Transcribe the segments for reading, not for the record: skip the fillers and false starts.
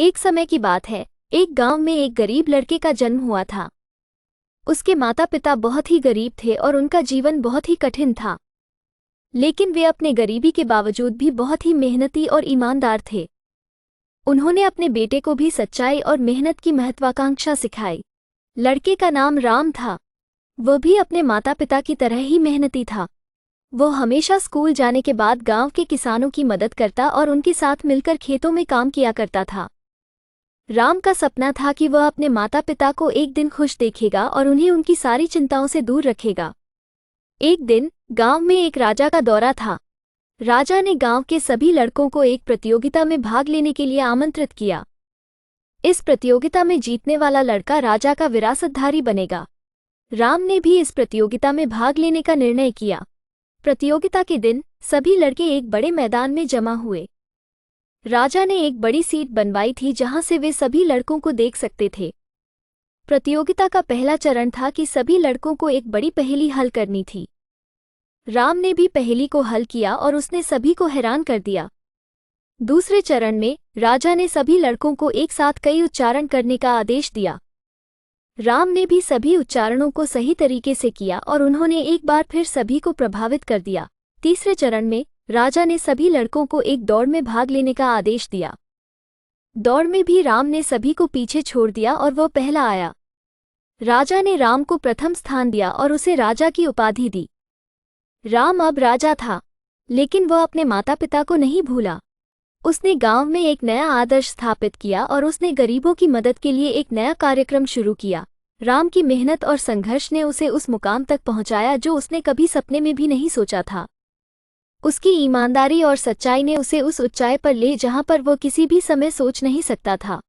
एक समय की बात है, एक गांव में एक गरीब लड़के का जन्म हुआ था। उसके माता पिता बहुत ही गरीब थे और उनका जीवन बहुत ही कठिन था। लेकिन वे अपने गरीबी के बावजूद भी बहुत ही मेहनती और ईमानदार थे। उन्होंने अपने बेटे को भी सच्चाई और मेहनत की महत्वाकांक्षा सिखाई। लड़के का नाम राम था। वह भी अपने माता पिता की तरह ही मेहनती था। वो हमेशा स्कूल जाने के बाद गांव के किसानों की मदद करता और उनके साथ मिलकर खेतों में काम किया करता था। राम का सपना था कि वह अपने माता पिता को एक दिन खुश देखेगा और उन्हें उनकी सारी चिंताओं से दूर रखेगा। एक दिन गांव में एक राजा का दौरा था। राजा ने गांव के सभी लड़कों को एक प्रतियोगिता में भाग लेने के लिए आमंत्रित किया। इस प्रतियोगिता में जीतने वाला लड़का राजा का विरासतधारी बनेगा। राम ने भी इस प्रतियोगिता में भाग लेने का निर्णय किया। प्रतियोगिता के दिन सभी लड़के एक बड़े मैदान में जमा हुए। राजा ने एक बड़ी सीट बनवाई थी जहां से वे सभी लड़कों को देख सकते थे। प्रतियोगिता का पहला चरण था कि सभी लड़कों को एक बड़ी पहेली हल करनी थी। राम ने भी पहेली को हल किया और उसने सभी को हैरान कर दिया। दूसरे चरण में राजा ने सभी लड़कों को एक साथ कई उच्चारण करने का आदेश दिया। राम ने भी सभी उच्चारणों को सही तरीके से किया और उन्होंने एक बार फिर सभी को प्रभावित कर दिया। तीसरे चरण में राजा ने सभी लड़कों को एक दौड़ में भाग लेने का आदेश दिया। दौड़ में भी राम ने सभी को पीछे छोड़ दिया और वह पहला आया। राजा ने राम को प्रथम स्थान दिया और उसे राजा की उपाधि दी। राम अब राजा था, लेकिन वह अपने माता पिता को नहीं भूला। उसने गांव में एक नया आदर्श स्थापित किया और उसने गरीबों की मदद के लिए एक नया कार्यक्रम शुरू किया। राम की मेहनत और संघर्ष ने उसे उस मुकाम तक पहुंचाया जो उसने कभी सपने में भी नहीं सोचा था। उसकी ईमानदारी और सच्चाई ने उसे उस ऊंचाई पर ले जहां पर वो किसी भी समय सोच नहीं सकता था।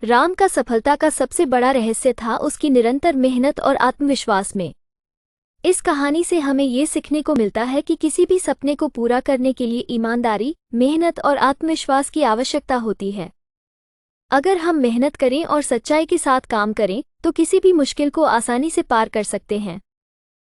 राम का सफलता का सबसे बड़ा रहस्य था उसकी निरंतर मेहनत और आत्मविश्वास में। इस कहानी से हमें ये सीखने को मिलता है कि किसी भी सपने को पूरा करने के लिए ईमानदारी, मेहनत और आत्मविश्वास की आवश्यकता होती है। अगर हम मेहनत करें और सच्चाई के साथ काम करें तो किसी भी मुश्किल को आसानी से पार कर सकते हैं।